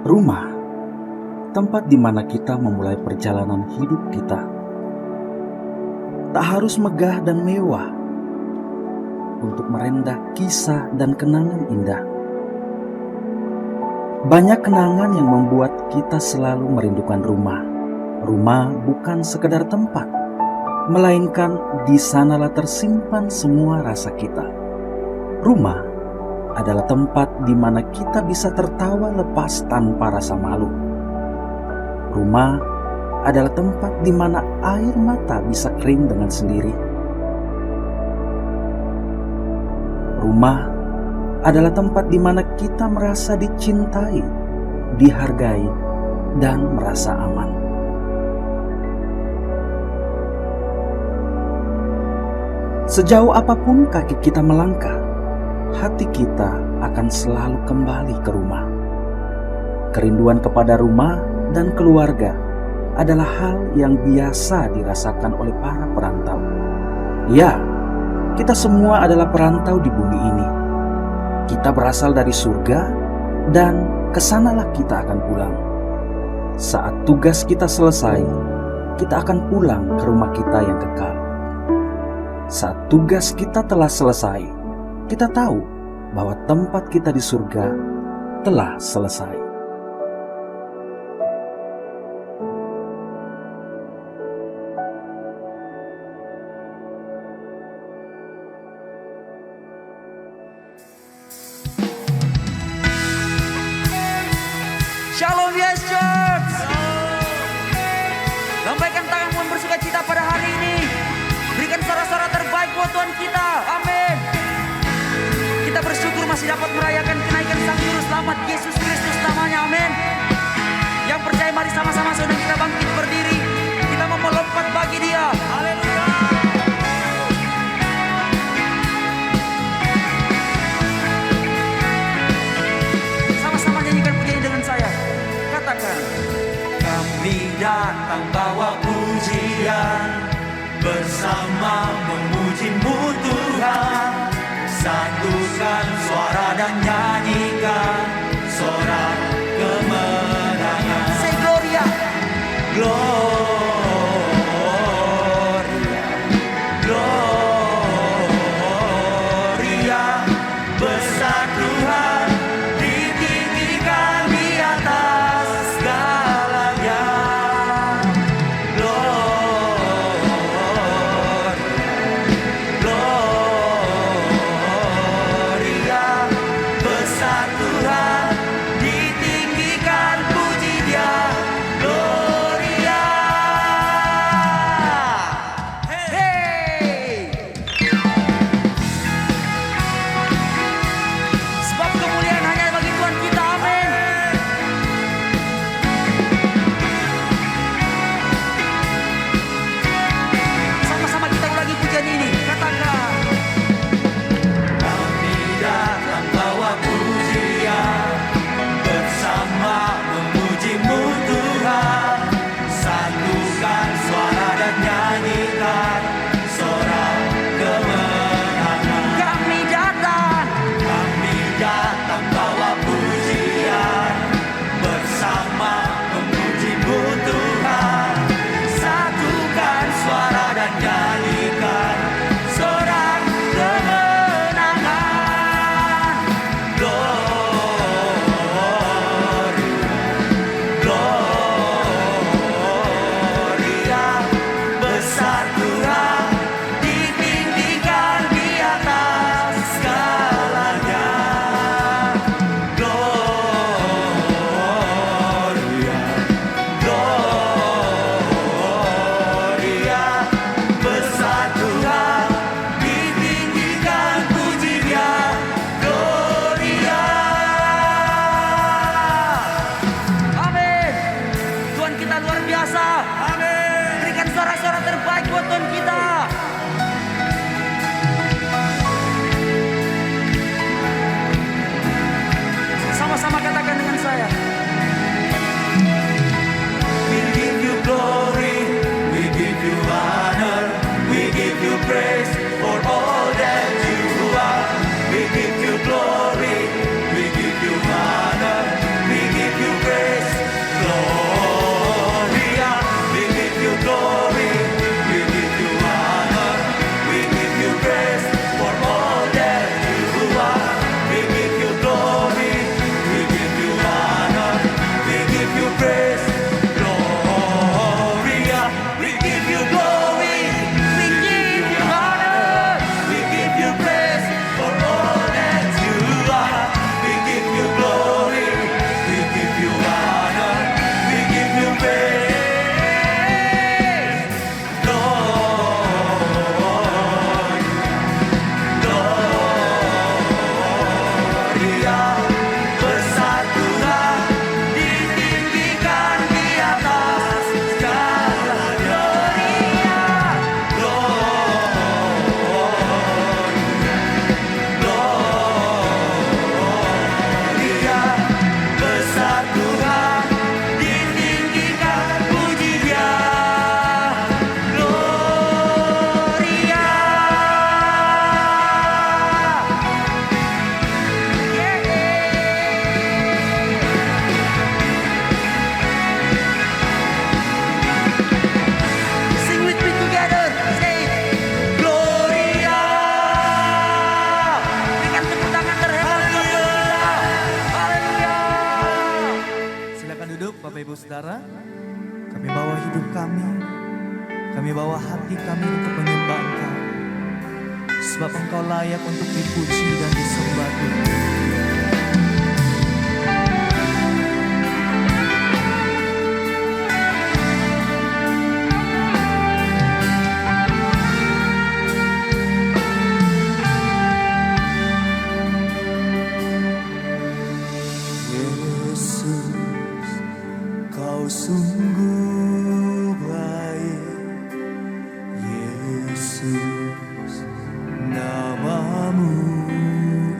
Rumah, tempat di mana kita memulai perjalanan hidup kita. Tak harus megah dan mewah untuk merendah kisah dan kenangan indah. Banyak kenangan yang membuat kita selalu merindukan rumah. Rumah bukan sekedar tempat, melainkan di sanalah tersimpan semua rasa kita. Rumah adalah tempat di mana kita bisa tertawa lepas tanpa rasa malu. Rumah adalah tempat di mana air mata bisa kering dengan sendiri. Rumah adalah tempat di mana kita merasa dicintai, dihargai, dan merasa aman. Sejauh apapun kaki kita melangkah, hati kita akan selalu kembali ke rumah. Kerinduan kepada rumah dan keluarga adalah hal yang biasa dirasakan oleh para perantau. Ya, kita semua adalah perantau di bumi ini. Kita berasal dari surga dan kesanalah kita akan pulang. Saat tugas kita selesai, kita akan pulang ke rumah kita yang kekal. Saat tugas kita telah selesai, kita tahu bahwa tempat kita di surga telah selesai. Shalom Yes Church. Lambaikan tanganmu yang bersuka cita pada hari ini. Berikan sorak-sorak terbaik buat Tuhan kita. Amin. Kita bersyukur masih dapat merayakan kenaikan Sang Juru Selamat Yesus Kristus namanya. Amin. Yang percaya mari sama-sama saudara kita bangkit berdiri. Kita mau melompat bagi Dia. Haleluya. Sama-sama nyanyikan pujian dengan saya. Katakan, kami datang bawa pujian, bersama memuji-Mu Tuhan. Satukan suara dan nyanyikan sorak kemenangan. say Gloria. Gloria, Gloria, besar Tuhan, ditinggikan di atas segalanya. Gloria, Bapak Ibu Saudara, kami bawa hidup kami bawa hati kami untuk menyembah Engkau. Sebab Engkau layak untuk dipuji dan disembah Tuhan. Kau sungguh baik, Yesus, namamu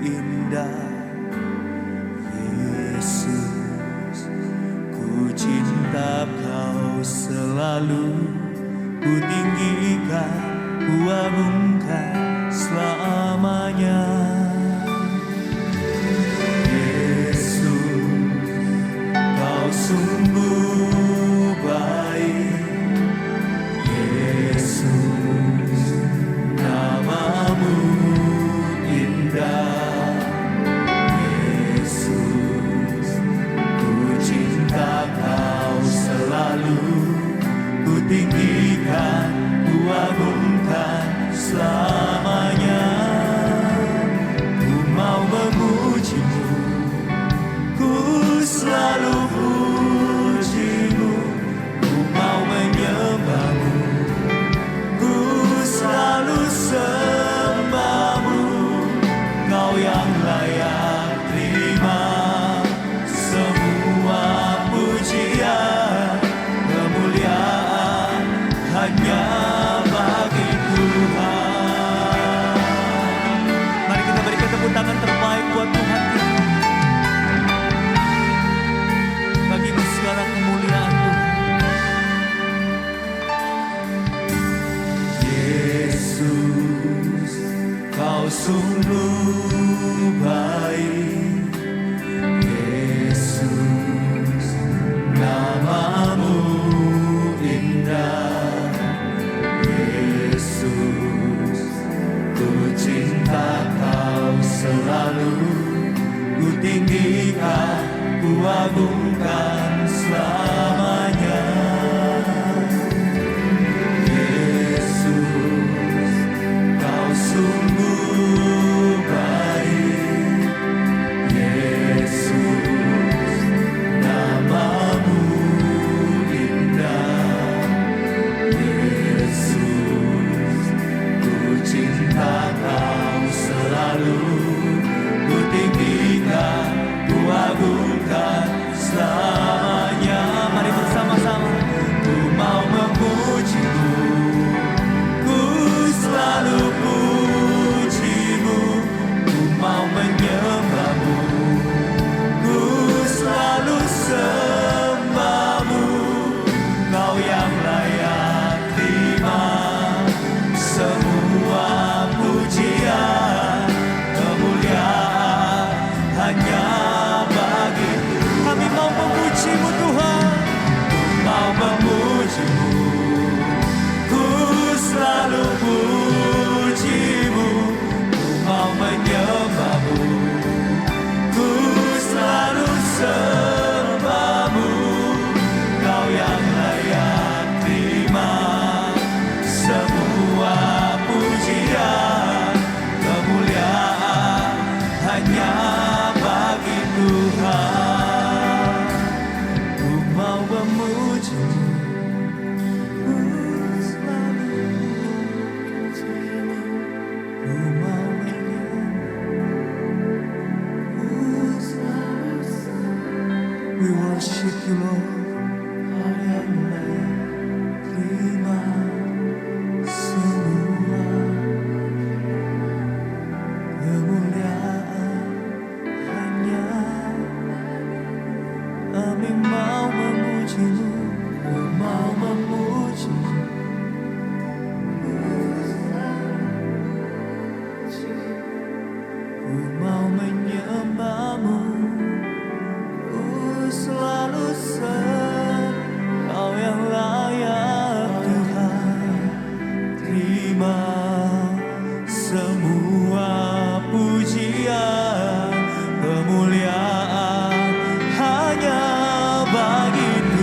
indah, Yesus, ku cinta Kau selalu, ku tinggikan, ku agungkan selamanya. Sungguh baik, Yesus, namamu indah, Yesus, ku cinta Kau selalu, ku tinggikan, ku agungkan selamanya. Ku mau memuji-Mu, ku selalu puji-Mu, ku mau menyembah-Mu, ku selalu sembah-Mu. Kau yang layak terima semua pujian, kemuliaan hanya bagi Tuhan. Mari kita berikan tepuk tangan terbaik buat Tuhan kita. Bagi-Mu segala kemuliaan Tuhan. Yesus, Kau sungguh baik, Yesus, namamu indah, Yesus, ku cinta Kau selalu, ku tinggikan, ku agungkan selamanya. Yesus, Kau sungguh baik, Yesus, namamu indah, Yesus, ku cinta Kau selalu, ku tinggikan, ku agungkan selamanya. Mari bersama-sama. Ku mau memuji-Mu, ku selalu puji-Mu, ku mau menyembah-Mu, ku selalu sembah-Mu. Kau yang layak terima semua pujian, kemuliaan hanya bagi kami. Mau memuji-Mu Tuhan, ku mau memuji-Mu, ku selalu puji-Mu, ku mau menyembah-Mu, ku selalu sembah-Mu. Kau yang layak terima semua pujian, kemuliaan hanya bagi Tuhan. Ku mau memuji-Mu, ku selalu puji-Mu, ku mau menyembah-Mu, ku selalu sembah-Mu. We worship You, Lord. Kau yang layak terima semua kemuliaan hanya. Kami mau memuji-Mu, ku mau memuji-Mu, ku mau menyembah-Mu, ku selalu sembah. Kau yang layak Tuhan, terima semua pujian, kemuliaan hanya bagi Tuhan.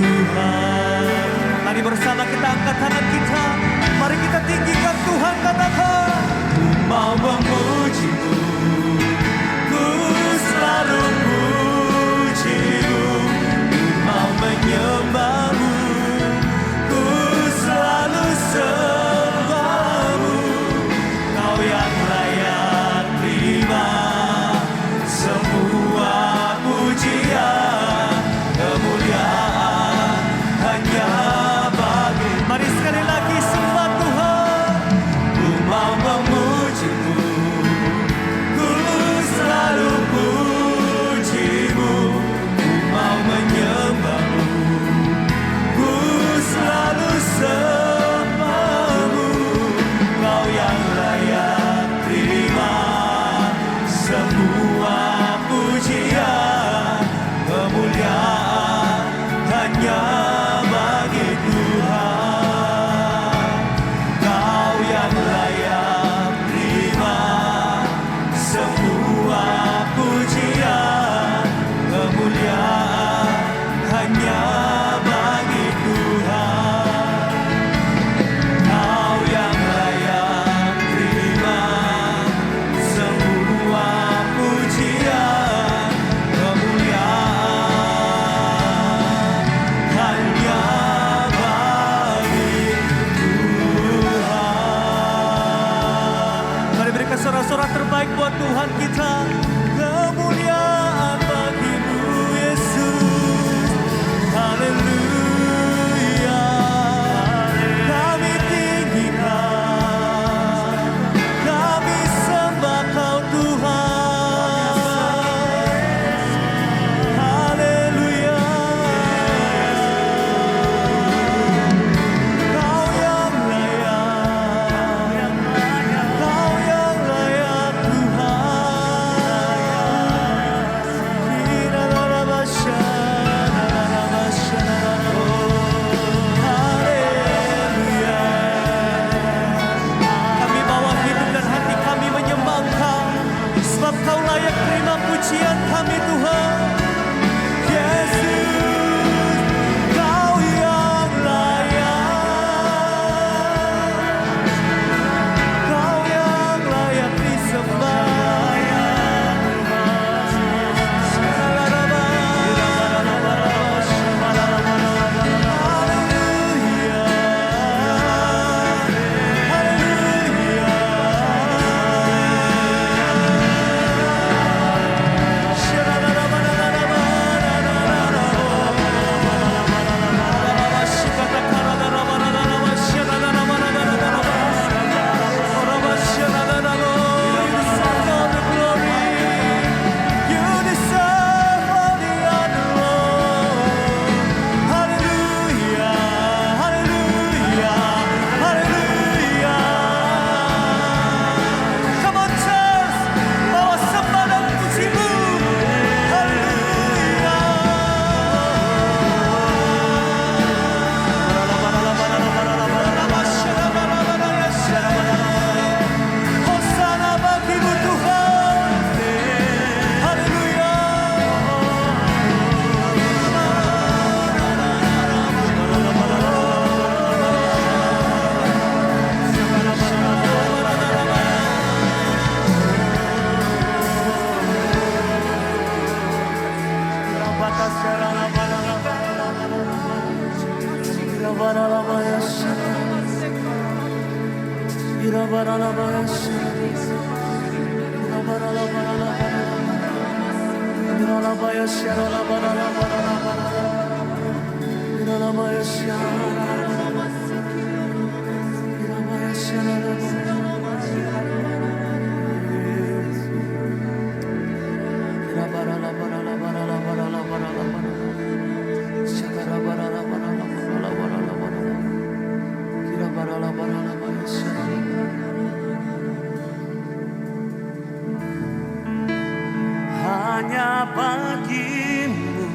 Hanya bagimu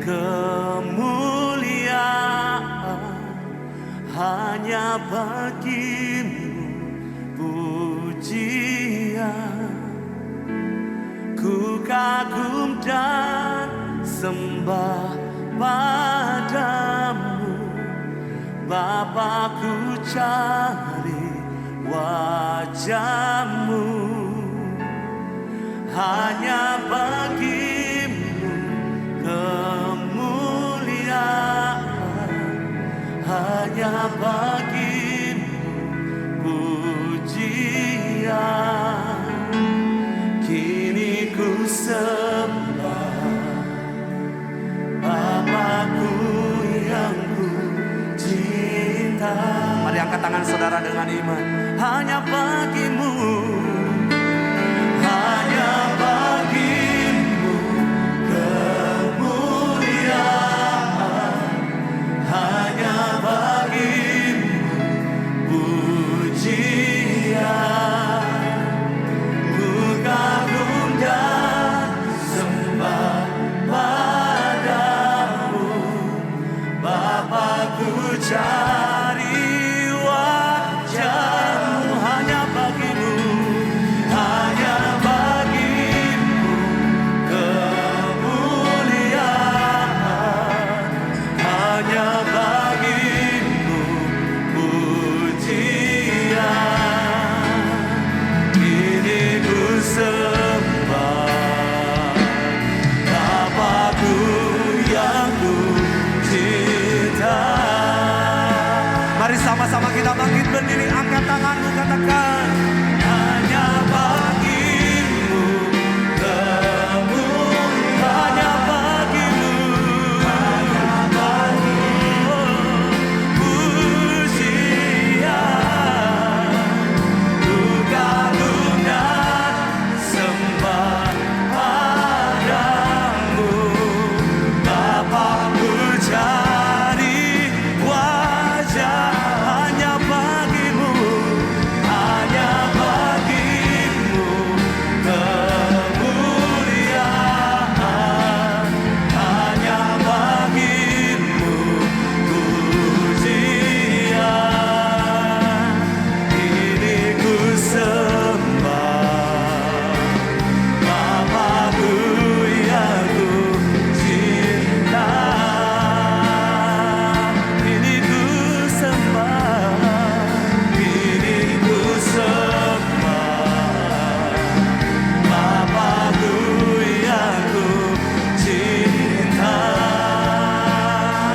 kemuliaan, hanya bagimu pujian. Ku kagum dan sembah padamu, Bapa, ku cari wajah-Mu. Hanya bagimu kemuliaan, hanya bagimu pujian. Kini ku sembah Bapakku yang ku cinta. Mari angkat tangan saudara dengan iman. Hanya bagimu, hanya bagimu kemuliaan, hanya bagimu pujian. Ku kagum dan sembah padamu, Bapa, ku cari wajah-Mu. Hanya bagimu, hanya bagimu kemuliaan, hanya bagimu pujian. Kini ku sembah Bapakku yang ku cinta. Mari sama-sama kita bangkit berdiri, angkat tanganmu, katakan hanya bagimu kemuliaan, hanya bagimu pujian. Ku kagum dan sembah padamu, Bapa, ku cari wajah. Hanya bagimu, hanya bagimu kemuliaan, hanya bagimu pujian. Kini ku sembah Bapakku yang ku cinta. Kini ku sembah, kini ku sembah Bapakku yang ku cinta.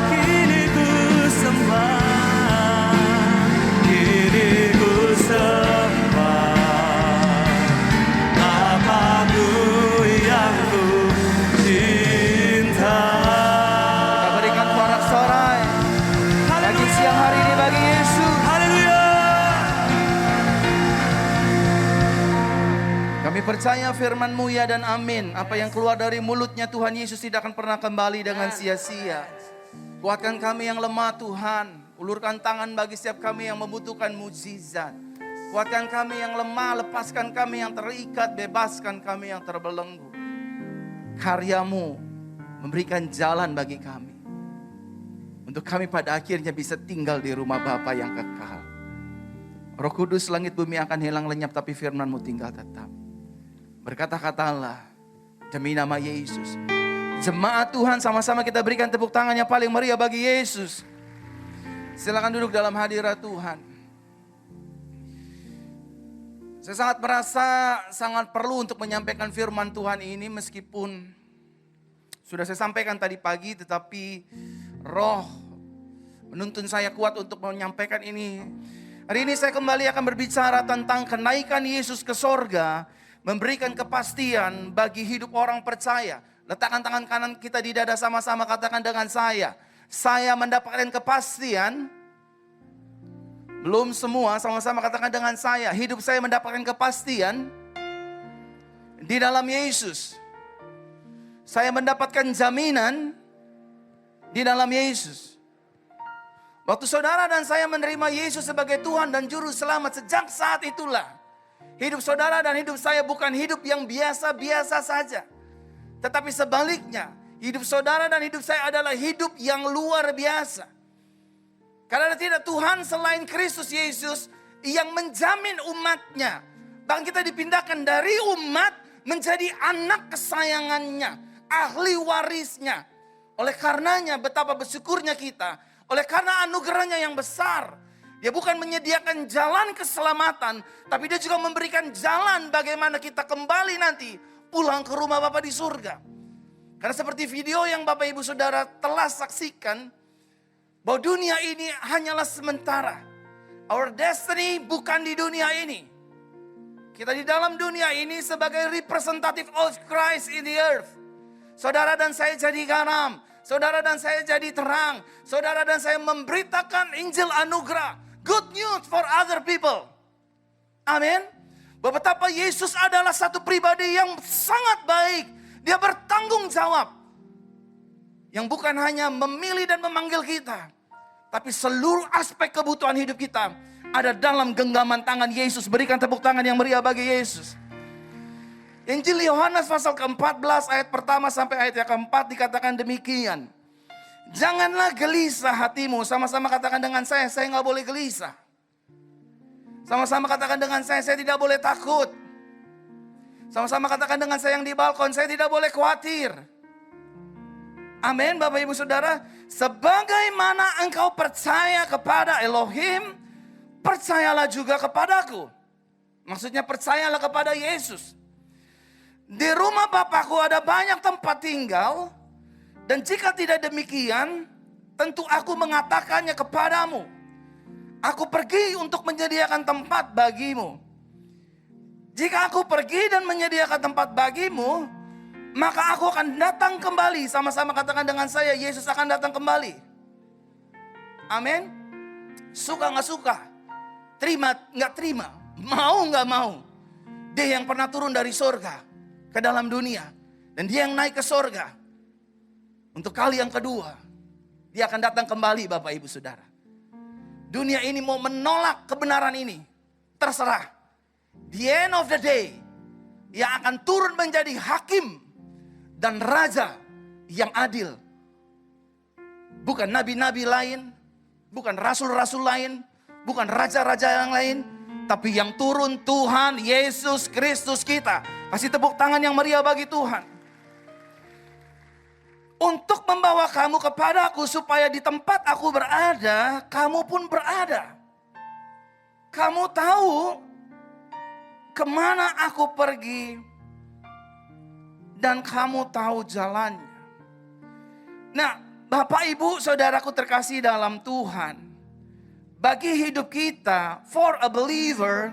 Kini ku sembah, kini ku sembah Bapakku yang ku cinta. Kita berikan sorak-sorai bagi siang hari ini bagi Yesus. Haleluya. Kami percaya firman-Mu ya dan amin. Apa yang keluar dari mulutnya Tuhan Yesus tidak akan pernah kembali dengan sia-sia. Kuatkan kami yang lemah Tuhan. Ulurkan tangan bagi setiap kami yang membutuhkan mukjizat. Kuatkan kami yang lemah, lepaskan kami yang terikat, bebaskan kami yang terbelenggu. Karya-Mu memberikan jalan bagi kami. Untuk kami pada akhirnya bisa tinggal di rumah Bapa yang kekal. Roh Kudus, langit bumi akan hilang lenyap, tapi firman-Mu tinggal tetap. Berkata-katalah demi nama Yesus. Jemaat Tuhan, sama-sama kita berikan tepuk tangan yang paling meriah bagi Yesus. Silakan duduk dalam hadirat Tuhan. Saya sangat merasa sangat perlu untuk menyampaikan firman Tuhan ini, meskipun sudah saya sampaikan tadi pagi, tetapi Roh menuntun saya kuat untuk menyampaikan ini Hari ini saya kembali akan berbicara tentang kenaikan Yesus ke sorga, memberikan kepastian bagi hidup orang percaya. Letakkan tangan kanan kita di dada sama-sama, katakan dengan saya. Saya mendapatkan kepastian. Belum semua, sama-sama katakan dengan saya. Hidup saya mendapatkan kepastian di dalam Yesus. Saya mendapatkan jaminan di dalam Yesus. Waktu saudara dan saya menerima Yesus sebagai Tuhan dan Juru Selamat, sejak saat itulah hidup saudara dan hidup saya bukan hidup yang biasa-biasa saja. Tetapi sebaliknya, hidup saudara dan hidup saya adalah hidup yang luar biasa. Karena tidak Tuhan selain Kristus Yesus yang menjamin umatnya. Bahkan kita dipindahkan dari umat menjadi anak kesayangannya, ahli warisnya. Oleh karenanya betapa bersyukurnya kita. Oleh karena anugerahnya yang besar. Dia bukan menyediakan jalan keselamatan, tapi dia juga memberikan jalan bagaimana kita kembali nanti pulang ke rumah Bapa di surga. Karena seperti video yang Bapak Ibu Saudara telah saksikan, bahwa dunia ini hanyalah sementara. Our destiny bukan di dunia ini. Kita di dalam dunia ini sebagai representative of Christ in the earth. Saudara dan saya jadi garam. Saudara dan saya jadi terang. Saudara dan saya memberitakan Injil anugerah. Good news for other people. Amin. Betapa Yesus adalah satu pribadi yang sangat baik. Dia bertanggung jawab. Yang bukan hanya memilih dan memanggil kita. Tapi seluruh aspek kebutuhan hidup kita ada dalam genggaman tangan Yesus. Berikan tepuk tangan yang meriah bagi Yesus. Injil Yohanes pasal ke-14 ayat pertama sampai ayat yang keempat dikatakan demikian. Janganlah gelisah hatimu. Sama-sama katakan dengan saya nggak boleh gelisah. Sama-sama katakan dengan saya tidak boleh takut. Sama-sama katakan dengan saya yang di balkon, saya tidak boleh khawatir. Amin Bapak Ibu Saudara. Sebagaimana engkau percaya kepada Elohim, percayalah juga kepadaku. Maksudnya percayalah kepada Yesus. Di rumah Bapakku ada banyak tempat tinggal. Dan jika tidak demikian, tentu aku mengatakannya kepadamu. Aku pergi untuk menyediakan tempat bagimu. Jika aku pergi dan menyediakan tempat bagimu, maka aku akan datang kembali. Sama-sama katakan dengan saya, Yesus akan datang kembali. Amin. Suka gak suka, terima gak terima, mau gak mau. Dia yang pernah turun dari surga ke dalam dunia. Dan dia yang naik ke sorga. Untuk kali yang kedua. Dia akan datang kembali Bapak Ibu Saudara. Dunia ini mau menolak kebenaran ini. Terserah. The end of the day. Dia akan turun menjadi hakim. Dan raja yang adil. Bukan nabi-nabi lain. Bukan rasul-rasul lain. Bukan raja-raja yang lain. Tapi yang turun Tuhan Yesus Kristus kita. Kasih tepuk tangan yang meriah bagi Tuhan. Untuk membawa kamu kepadaku supaya di tempat aku berada, kamu pun berada. Kamu tahu kemana aku pergi dan kamu tahu jalannya. Nah, Bapak Ibu Saudaraku terkasih dalam Tuhan. Bagi hidup kita, for a believer,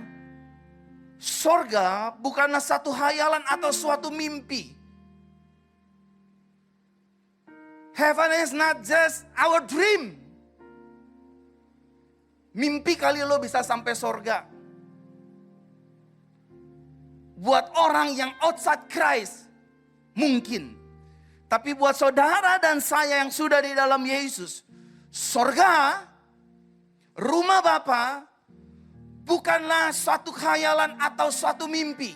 sorga bukanlah satu hayalan atau suatu mimpi. Heaven is not just our dream. Mimpi kali lo bisa sampai sorga. Buat orang yang outside Christ, mungkin. Tapi buat saudara dan saya yang sudah di dalam Yesus, sorga, rumah Bapa, bukanlah suatu khayalan atau suatu mimpi.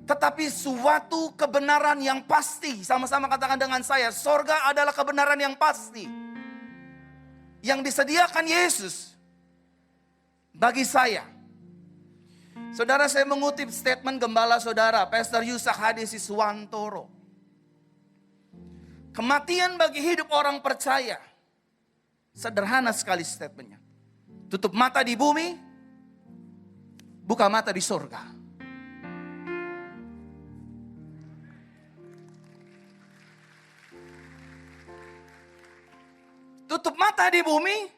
Tetapi suatu kebenaran yang pasti. Sama-sama katakan dengan saya, sorga adalah kebenaran yang pasti. Yang disediakan Yesus bagi saya. Saudara, saya mengutip statement gembala saudara, Pastor Yusak Hadisiswantoro. Kematian bagi hidup orang percaya. Sederhana sekali statementnya. Tutup mata di bumi, buka mata di sorga. Tutup mata di bumi,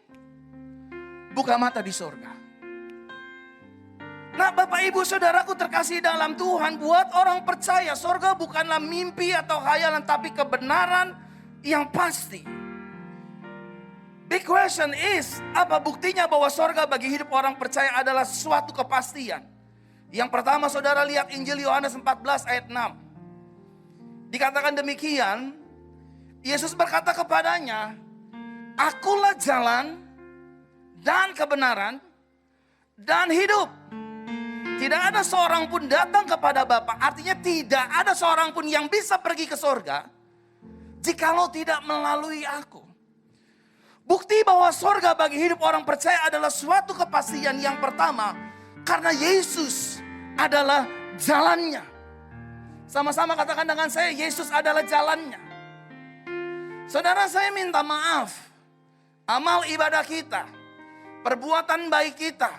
buka mata di sorga. Nah, Bapak Ibu Saudaraku terkasih dalam Tuhan, buat orang percaya sorga bukanlah mimpi atau khayalan, tapi kebenaran yang pasti. Big question is, apa buktinya bahwa sorga bagi hidup orang percaya adalah suatu kepastian? Yang pertama, saudara lihat Injil Yohanes 14 ayat 6. Dikatakan demikian, Yesus berkata kepadanya, "Akulah jalan dan kebenaran dan hidup. Tidak ada seorang pun datang kepada Bapa." Artinya tidak ada seorang pun yang bisa pergi ke sorga jikalau tidak melalui aku. Bukti bahwa sorga bagi hidup orang percaya adalah suatu kepastian. Yang pertama, karena Yesus adalah jalannya. Sama-sama katakan dengan saya, Yesus adalah jalannya. Saudara, saya minta maaf. Amal ibadah kita, perbuatan baik kita,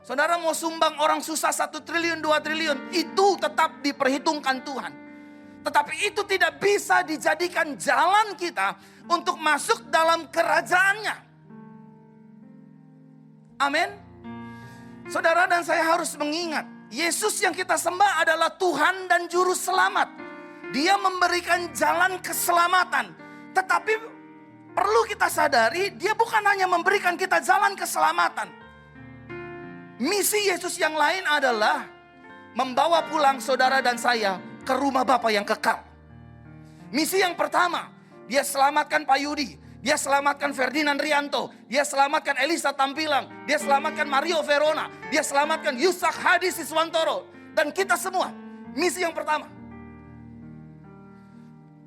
saudara mau sumbang orang susah 1 triliun, 2 triliun, itu tetap diperhitungkan Tuhan. Tetapi itu tidak bisa dijadikan jalan kita untuk masuk dalam kerajaannya. Amin. Saudara dan saya harus mengingat, Yesus yang kita sembah adalah Tuhan dan Juru Selamat. Dia memberikan jalan keselamatan. Tetapi perlu kita sadari, dia bukan hanya memberikan kita jalan keselamatan. Misi Yesus yang lain adalah membawa pulang saudara dan saya ke rumah Bapa yang kekal. Misi yang pertama, dia selamatkan Pak Yudi, dia selamatkan Ferdinand Rianto, dia selamatkan Elisa Tampilang, dia selamatkan Mario Verona, dia selamatkan Yusak Hadi Siswantoro, dan kita semua. Misi yang pertama.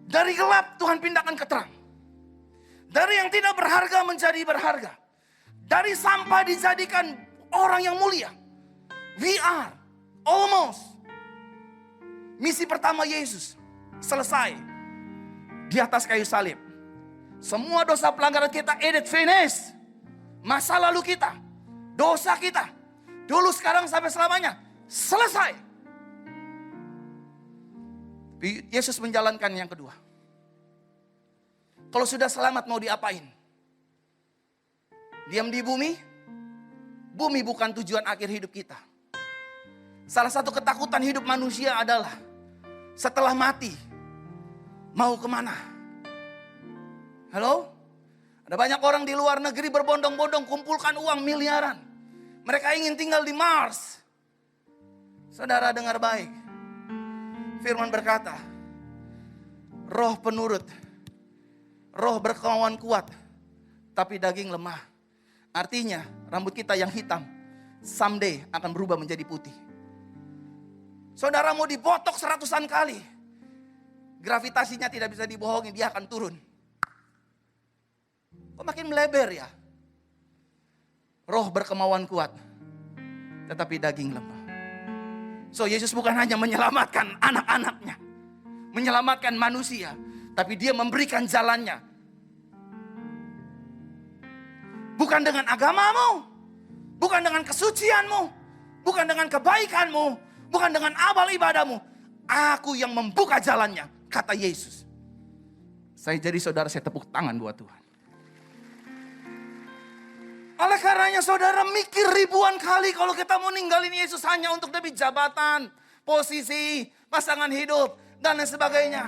Dari gelap Tuhan pindahkan ke terang. Dari yang tidak berharga menjadi berharga. Dari sampah dijadikan orang yang mulia. We are almost. Misi pertama Yesus selesai di atas kayu salib. Semua dosa pelanggaran kita edit finish. Masa lalu kita, dosa kita, dulu, sekarang, sampai selamanya selesai. Yesus menjalankan yang kedua. Kalau sudah selamat mau diapain? Diam di bumi? Bumi bukan tujuan akhir hidup kita. Salah satu ketakutan hidup manusia adalah setelah mati mau kemana? Halo? Ada banyak orang di luar negeri berbondong-bondong kumpulkan uang miliaran. Mereka ingin tinggal di Mars. Saudara dengar baik. Firman berkata, roh penurut, roh berkemauan kuat, tapi daging lemah. Artinya rambut kita yang hitam someday akan berubah menjadi putih. Saudara mau dibotok 100-an kali, gravitasinya tidak bisa dibohongi, dia akan turun. Kok makin melebar ya? Roh berkemauan kuat, tetapi daging lemah. So Yesus bukan hanya menyelamatkan anak-anaknya, menyelamatkan manusia, tapi dia memberikan jalannya. Bukan dengan agamamu, bukan dengan kesucianmu, bukan dengan kebaikanmu, bukan dengan amal ibadahmu. Aku yang membuka jalannya, kata Yesus. Saya jadi saudara, saya tepuk tangan buat Tuhan. Oleh karenanya saudara mikir ribuan kali kalau kita mau ninggalin Yesus hanya untuk demi jabatan, posisi, pasangan hidup, dan lain sebagainya.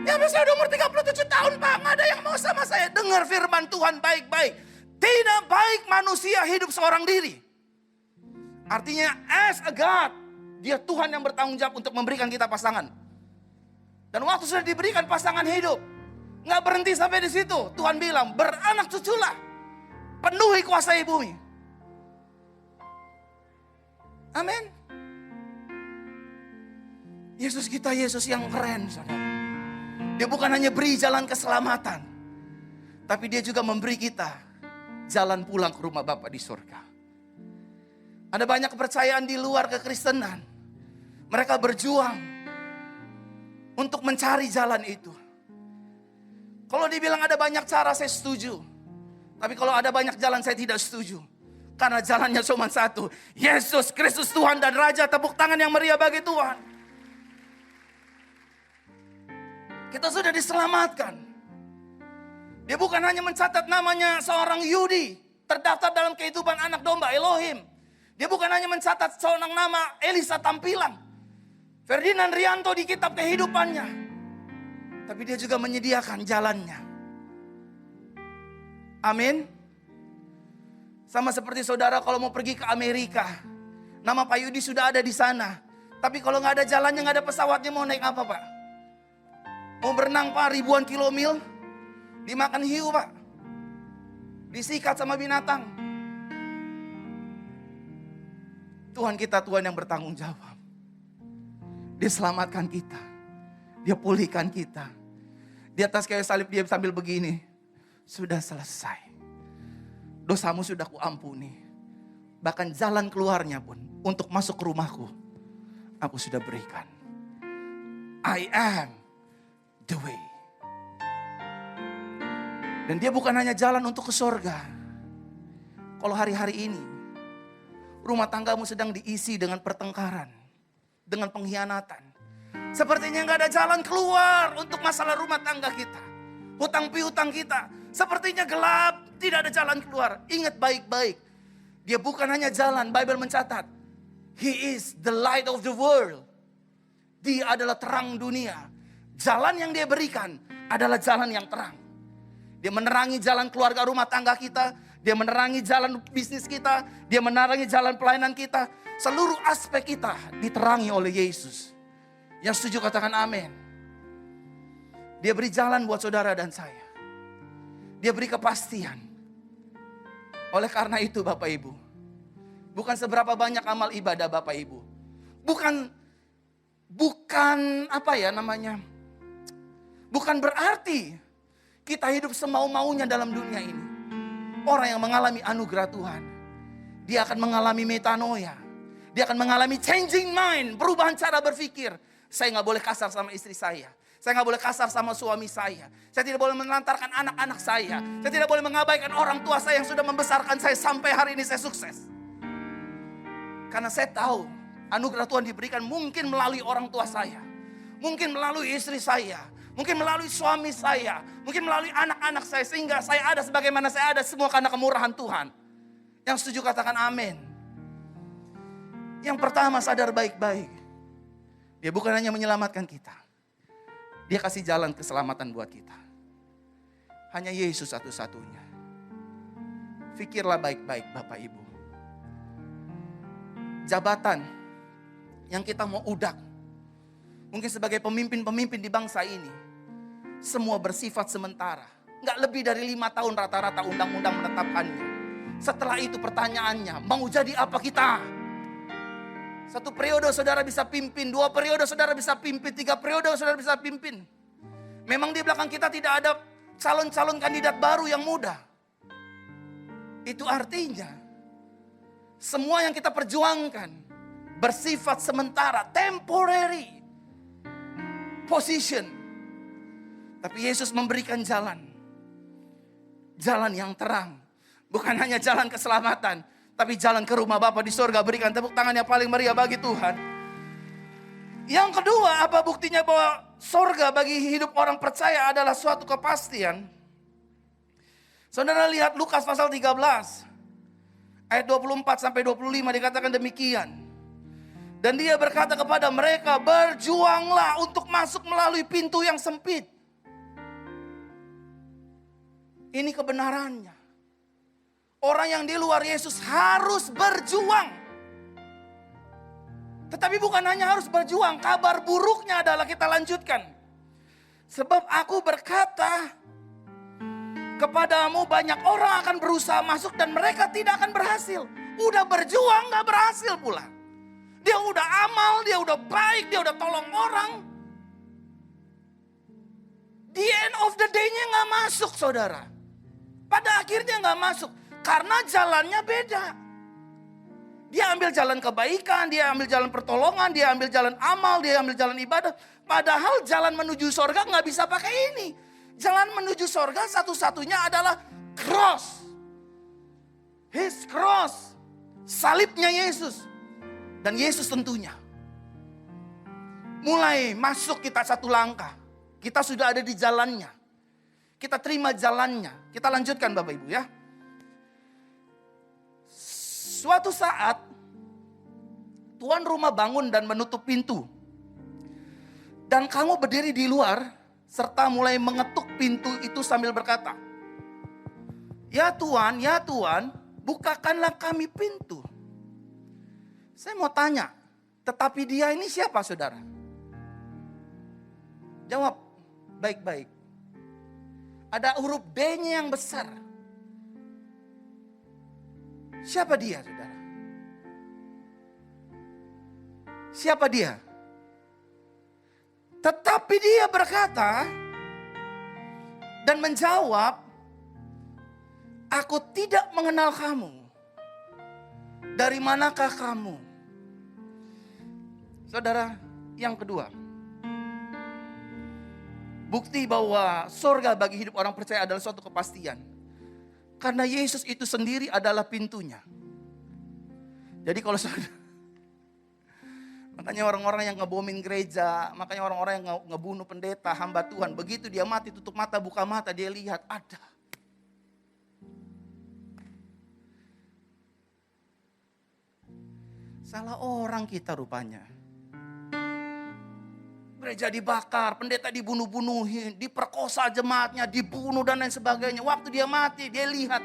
Ya saya udah umur 37 tahun Pak, gak ada yang mau sama saya. Dengar firman Tuhan baik-baik. Tidak baik manusia hidup seorang diri. Artinya as a God, dia Tuhan yang bertanggung jawab untuk memberikan kita pasangan. Dan waktu sudah diberikan pasangan hidup, gak berhenti sampai di situ. Tuhan bilang beranak cuculah, penuhi kuasai bumi. Amin. Yesus kita Yesus yang keren saudara. Dia bukan hanya beri jalan keselamatan, tapi dia juga memberi kita jalan pulang ke rumah Bapa di surga. Ada banyak kepercayaan di luar kekristenan. Mereka berjuang untuk mencari jalan itu. Kalau dibilang ada banyak cara, saya setuju. Tapi kalau ada banyak jalan, saya tidak setuju. Karena jalannya cuma satu. Yesus Kristus Tuhan dan Raja. Tepuk tangan yang meriah bagi Tuhan. Kita sudah diselamatkan. Dia bukan hanya mencatat namanya seorang Yudi terdaftar dalam kehidupan anak domba Elohim. Dia bukan hanya mencatat seorang nama Elisa Tampilan, Ferdinand Rianto di kitab kehidupannya, tapi dia juga menyediakan jalannya. Amin. Sama seperti saudara kalau mau pergi ke Amerika, nama Pak Yudi sudah ada di sana. Tapi kalau nggak ada jalannya, nggak ada pesawatnya, mau naik apa Pak? Mau berenang Pak, ribuan kilomil, dimakan hiu Pak, disikat sama binatang. Tuhan kita Tuhan yang bertanggung jawab. Dia selamatkan kita, Dia pulihkan kita. Di atas kayu salib Dia sambil begini, sudah selesai, dosamu sudah kuampuni. Bahkan jalan keluarnya pun untuk masuk ke rumahku, aku sudah berikan. I am the way. Dan dia bukan hanya jalan untuk ke sorga. Kalau hari-hari ini rumah tanggamu sedang diisi dengan pertengkaran, dengan pengkhianatan, sepertinya nggak ada jalan keluar untuk masalah rumah tangga kita. Hutang piutang kita sepertinya gelap, tidak ada jalan keluar. Ingat baik-baik, dia bukan hanya jalan. Bible mencatat, He is the light of the world. Dia adalah terang dunia. Jalan yang dia berikan adalah jalan yang terang. Dia menerangi jalan keluarga rumah tangga kita. Dia menerangi jalan bisnis kita. Dia menerangi jalan pelayanan kita. Seluruh aspek kita diterangi oleh Yesus. Yang setuju katakan amin. Dia beri jalan buat saudara dan saya. Dia beri kepastian. Oleh karena itu Bapak Ibu, bukan seberapa banyak amal ibadah Bapak Ibu. Bukan bukan berarti kita hidup semau-maunya dalam dunia ini. Orang yang mengalami anugerah Tuhan, dia akan mengalami metanoia. Dia akan mengalami changing mind, perubahan cara berpikir. Saya gak boleh kasar sama istri saya. Saya gak boleh kasar sama suami saya. Saya tidak boleh menelantarkan anak-anak saya. Saya tidak boleh mengabaikan orang tua saya yang sudah membesarkan saya sampai hari ini saya sukses. Karena saya tahu anugerah Tuhan diberikan mungkin melalui orang tua saya. Mungkin melalui istri saya. Mungkin melalui suami saya. Mungkin melalui anak-anak saya. Sehingga saya ada sebagaimana saya ada semua karena kemurahan Tuhan. Yang setuju katakan amin. Yang pertama sadar baik-baik. Dia bukan hanya menyelamatkan kita. Dia kasih jalan keselamatan buat kita. Hanya Yesus satu-satunya. Fikirlah baik-baik Bapak Ibu. Jabatan yang kita mau udak. Mungkin sebagai pemimpin-pemimpin di bangsa ini. Semua bersifat sementara. Nggak lebih dari 5 tahun rata-rata undang-undang menetapkannya. Setelah itu pertanyaannya, mau jadi apa kita? 1 periode saudara bisa pimpin, 2 periode saudara bisa pimpin, 3 periode saudara bisa pimpin. Memang di belakang kita tidak ada calon-calon kandidat baru yang muda. Itu artinya semua yang kita perjuangkan bersifat sementara, temporary position. Tapi Yesus memberikan jalan. Jalan yang terang. Bukan hanya jalan keselamatan, tapi jalan ke rumah Bapa di sorga. Berikan tepuk tangan yang paling meriah bagi Tuhan. Yang kedua, apa buktinya bahwa sorga bagi hidup orang percaya adalah suatu kepastian? Saudara lihat Lukas pasal 13. Ayat 24 sampai 25 dikatakan demikian. Dan dia berkata kepada mereka, berjuanglah untuk masuk melalui pintu yang sempit. Ini kebenarannya. Orang yang di luar Yesus harus berjuang. Tetapi bukan hanya harus berjuang, kabar buruknya adalah kita lanjutkan. Sebab aku berkata, kepadamu banyak orang akan berusaha masuk dan mereka tidak akan berhasil. Udah berjuang gak berhasil pula. Dia udah amal, dia udah baik, dia udah tolong orang. The end of the day-nya gak masuk saudara. Pada akhirnya gak masuk. Karena jalannya beda. Dia ambil jalan kebaikan, dia ambil jalan pertolongan, dia ambil jalan amal, dia ambil jalan ibadah. Padahal jalan menuju sorga gak bisa pakai ini. Jalan menuju sorga satu-satunya adalah cross. His cross. Salibnya Yesus. Dan Yesus tentunya. Mulai masuk kita satu langkah. Kita sudah ada di jalannya. Kita terima jalannya. Kita lanjutkan Bapak Ibu ya. Suatu saat tuan rumah bangun dan menutup pintu. Dan kamu berdiri di luar serta mulai mengetuk pintu itu sambil berkata, ya Tuan, bukakanlah kami pintu. Saya mau tanya, tetapi dia ini siapa saudara? Jawab baik-baik. Ada huruf D-nya yang besar. Siapa dia saudara? Siapa dia? Tetapi dia berkata dan menjawab, aku tidak mengenal kamu. Dari manakah kamu? Saudara, yang kedua, bukti bahwa surga bagi hidup orang percaya adalah suatu kepastian. Karena Yesus itu sendiri adalah pintunya. Jadi kalau saudara, makanya orang-orang yang ngebomin gereja, makanya orang-orang yang ngebunuh pendeta, hamba Tuhan, begitu dia mati, tutup mata, buka mata, dia lihat ada. Salah orang kita rupanya. Gereja dibakar, pendeta dibunuh-bunuhin, diperkosa jemaatnya, dibunuh dan lain sebagainya. Waktu dia mati, dia lihat.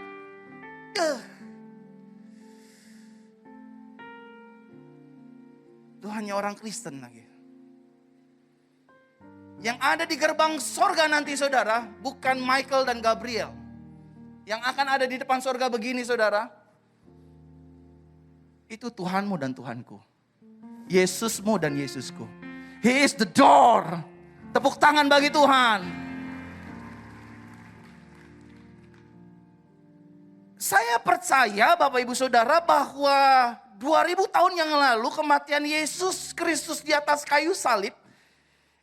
Itu hanya orang Kristen lagi. Yang ada di gerbang sorga nanti saudara, bukan Michael dan Gabriel. Yang akan ada di depan sorga begini saudara. Itu Tuhanmu dan Tuhanku. Yesusmu dan Yesusku. He is the door. Tepuk tangan bagi Tuhan. Saya percaya Bapak Ibu Saudara bahwa 2000 tahun yang lalu kematian Yesus Kristus di atas kayu salib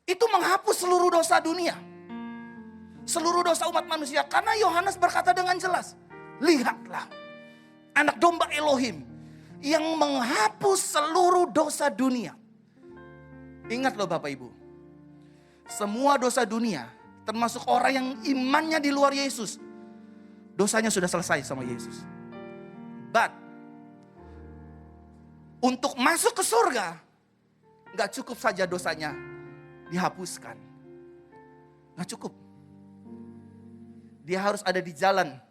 itu menghapus seluruh dosa dunia. Seluruh dosa umat manusia. Karena Yohanes berkata dengan jelas, lihatlah anak domba Elohim yang menghapus seluruh dosa dunia. Ingat loh Bapak Ibu, semua dosa dunia, termasuk orang yang imannya di luar Yesus, dosanya sudah selesai sama Yesus. But, untuk masuk ke surga, gak cukup saja dosanya dihapuskan. Gak cukup. Dia harus ada di jalan,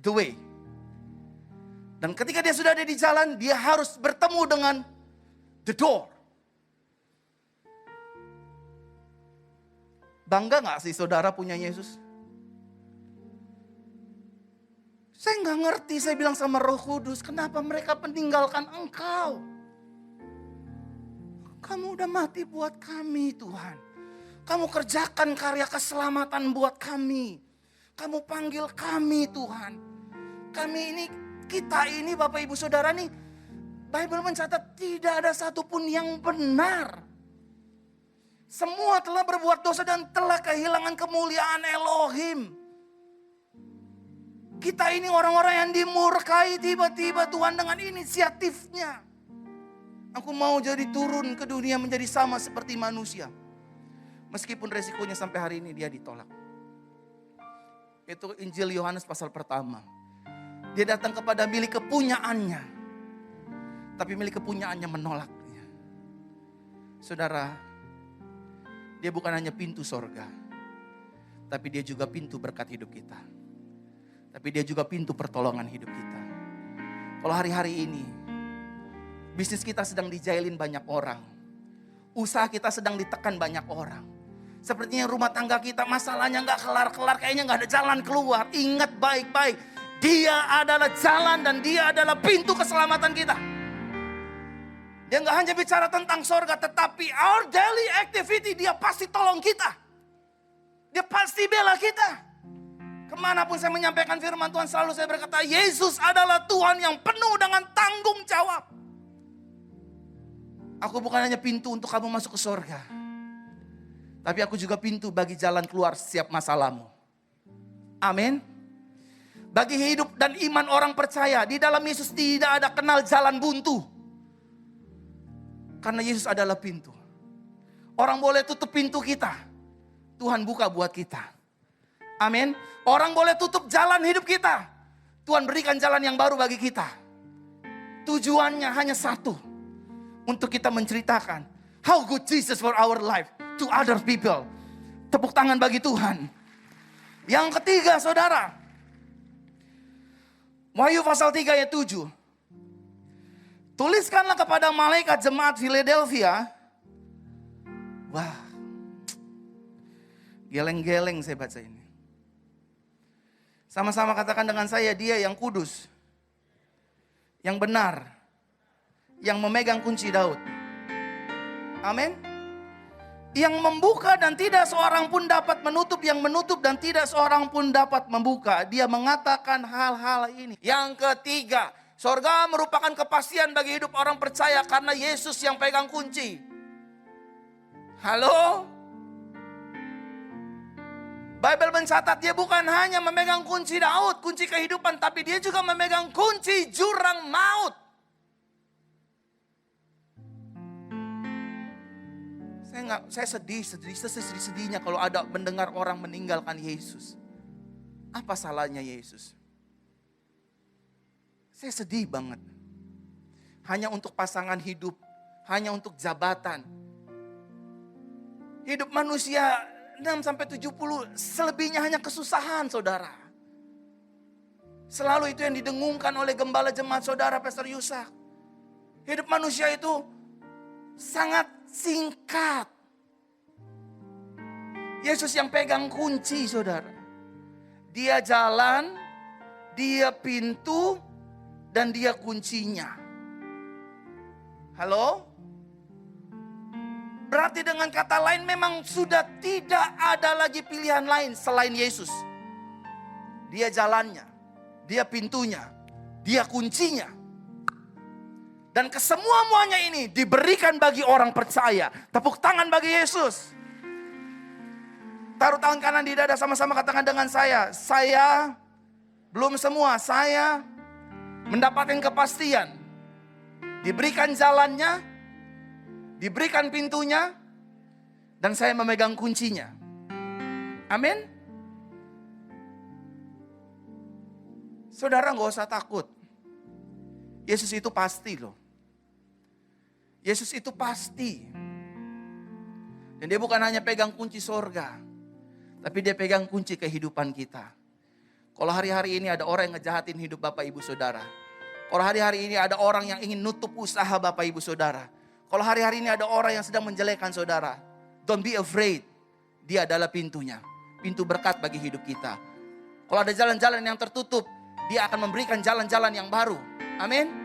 the way. Dan ketika dia sudah ada di jalan, dia harus bertemu dengan the door. Bangga gak sih saudara punya Yesus? Saya gak ngerti, saya bilang sama Roh Kudus, kenapa mereka meninggalkan Engkau? Kamu udah mati buat kami Tuhan. Kamu kerjakan karya keselamatan buat kami. Kamu panggil kami Tuhan. Kami ini, kita ini Bapak Ibu Saudara nih, Bible mencatat tidak ada satupun yang benar. Semua telah berbuat dosa dan telah kehilangan kemuliaan Elohim. Kita ini orang-orang yang dimurkai tiba-tiba Tuhan dengan inisiatifnya. Aku mau jadi turun ke dunia menjadi sama seperti manusia. Meskipun resikonya sampai hari ini dia ditolak. Itu Injil Yohanes pasal pertama. Dia datang kepada milik kepunyaannya. Tapi milik kepunyaannya menolaknya. Saudara, dia bukan hanya pintu sorga, tapi dia juga pintu berkat hidup kita. Tapi dia juga pintu pertolongan hidup kita. Kalau hari-hari ini, bisnis kita sedang dijailin banyak orang. Usaha kita sedang ditekan banyak orang. Sepertinya rumah tangga kita masalahnya gak kelar-kelar, kayaknya gak ada jalan keluar. Ingat baik-baik, dia adalah jalan dan dia adalah pintu keselamatan kita. Dia gak hanya bicara tentang sorga, tetapi our daily activity, dia pasti tolong kita. Dia pasti bela kita. Kemanapun saya menyampaikan firman Tuhan, selalu saya berkata, Yesus adalah Tuhan yang penuh dengan tanggung jawab. Aku bukan hanya pintu untuk kamu masuk ke sorga, tapi aku juga pintu bagi jalan keluar setiap masalahmu. Amin. Bagi hidup dan iman orang percaya, di dalam Yesus tidak ada kenal jalan buntu. Karena Yesus adalah pintu. Orang boleh tutup pintu kita, Tuhan buka buat kita. Amin. Orang boleh tutup jalan hidup kita, Tuhan berikan jalan yang baru bagi kita. Tujuannya hanya satu, untuk kita menceritakan how good Jesus for our life to other people. Tepuk tangan bagi Tuhan. Yang ketiga, saudara, Wahyu pasal 3 ayat 7. Tuliskanlah kepada malaikat jemaat Philadelphia. Wah, geleng-geleng saya baca ini. Sama-sama katakan dengan saya, dia yang kudus, yang benar, yang memegang kunci Daud. Amin. Yang membuka dan tidak seorang pun dapat menutup, yang menutup dan tidak seorang pun dapat membuka. Dia mengatakan hal-hal ini. Yang ketiga, sorga merupakan kepastian bagi hidup orang percaya karena Yesus yang pegang kunci. Halo? Bible mencatat dia bukan hanya memegang kunci Daud, kunci kehidupan, tapi dia juga memegang kunci jurang maut. Saya sedih-sedihnya kalau ada mendengar orang meninggalkan Yesus. Apa salahnya Yesus? Saya sedih banget. Hanya untuk pasangan hidup, hanya untuk jabatan. Hidup manusia 6-70, selebihnya hanya kesusahan, saudara. Selalu itu yang didengungkan oleh gembala jemaat saudara, Pastor Yusak. Hidup manusia itu sangat singkat. Yesus yang pegang kunci, saudara. Dia jalan, dia pintu, dan dia kuncinya. Halo? Berarti dengan kata lain memang sudah tidak ada lagi pilihan lain selain Yesus. Dia jalannya, dia pintunya, dia kuncinya. Dan kesemua-muanya ini diberikan bagi orang percaya. Tepuk tangan bagi Yesus. Taruh tangan kanan di dada, sama-sama katakan dengan saya. Saya, belum semua, saya mendapatkan kepastian. Diberikan jalannya, diberikan pintunya, dan saya memegang kuncinya. Amin. Saudara, gak usah takut. Yesus itu pasti loh. Yesus itu pasti. Dan dia bukan hanya pegang kunci sorga, tapi dia pegang kunci kehidupan kita. Kalau hari-hari ini ada orang yang ngejahatin hidup Bapak Ibu Saudara. Kalau hari-hari ini ada orang yang ingin nutup usaha Bapak Ibu Saudara. Kalau hari-hari ini ada orang yang sedang menjelekkan saudara, don't be afraid. Dia adalah pintunya. Pintu berkat bagi hidup kita. Kalau ada jalan-jalan yang tertutup, dia akan memberikan jalan-jalan yang baru. Amin.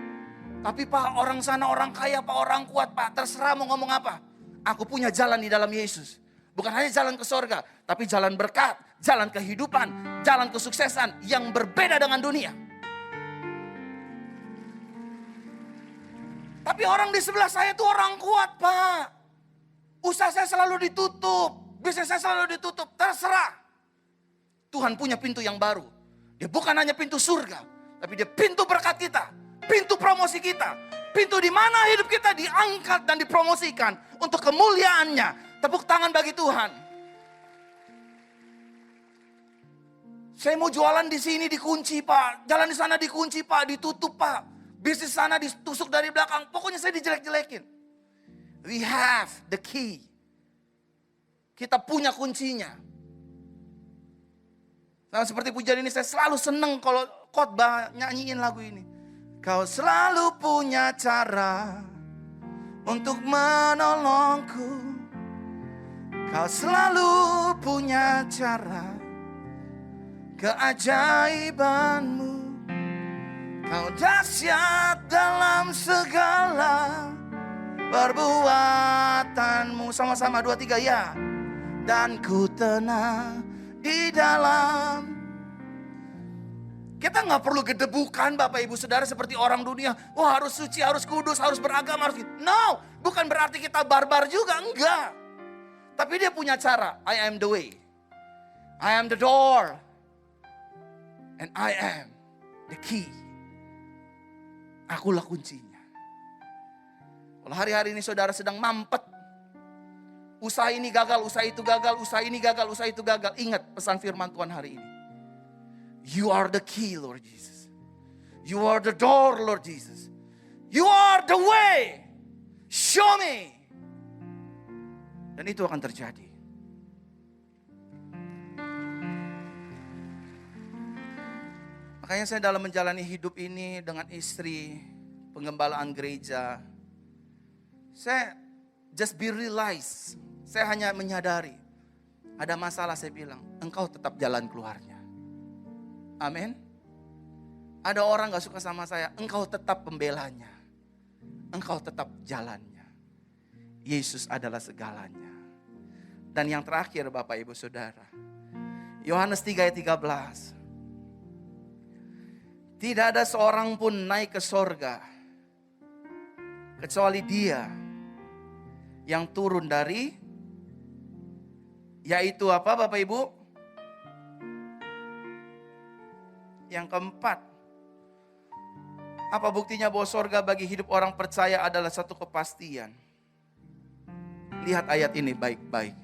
Tapi Pak, orang sana orang kaya, Pak, orang kuat, Pak, terserah mau ngomong apa. Aku punya jalan di dalam Yesus. Bukan hanya jalan ke sorga, tapi jalan berkat, jalan kehidupan, jalan kesuksesan yang berbeda dengan dunia. Tapi orang di sebelah saya itu orang kuat, Pak. Usaha saya selalu ditutup. Bisnis saya selalu ditutup. Terserah. Tuhan punya pintu yang baru. Dia bukan hanya pintu surga, tapi dia pintu berkat kita. Pintu promosi kita. Pintu di mana hidup kita diangkat dan dipromosikan untuk kemuliaannya. Tepuk tangan bagi Tuhan. Saya mau jualan di sini dikunci, Pak. Jalan di sana dikunci, Pak. Ditutup, Pak. Bisnis sana ditusuk dari belakang. Pokoknya saya dijelek-jelekin. We have the key. Kita punya kuncinya. Nah, seperti pujian ini saya selalu seneng kalau khotbah nyanyiin lagu ini. Kau selalu punya cara untuk menolongku. Kau selalu punya cara, keajaibanmu. Kau dahsyat dalam segala perbuatanmu. Sama-sama 2, 3 ya. Dan ku tenang di dalam. Kita gak perlu gedebukan Bapak Ibu Saudara seperti orang dunia. Wah, harus suci, harus kudus, harus beragama, harus gitu. No, bukan berarti kita barbar juga, enggak. Tapi dia punya cara. I am the way, I am the door, and I am the key. Akulah kuncinya. Kalau hari-hari ini saudara sedang mampet, usaha ini gagal, usaha itu gagal, usaha ini gagal, usaha itu gagal. Ingat pesan firman Tuhan hari ini. You are the key, Lord Jesus. You are the door, Lord Jesus. You are the way. Show me. Dan itu akan terjadi. Makanya saya dalam menjalani hidup ini dengan istri, penggembalaan gereja, saya just be realize, saya hanya menyadari, ada masalah saya bilang, engkau tetap jalan keluarnya. Amin. Ada orang gak suka sama saya, engkau tetap pembelanya. Engkau tetap jalannya. Yesus adalah segalanya. Dan yang terakhir Bapak Ibu Saudara, Yohanes 3 ayat 13. Tidak ada seorang pun naik ke sorga kecuali Dia yang turun dari, yaitu apa Bapak Ibu? Yang keempat, apa buktinya bahwa sorga bagi hidup orang percaya adalah satu kepastian? Lihat ayat ini baik-baik.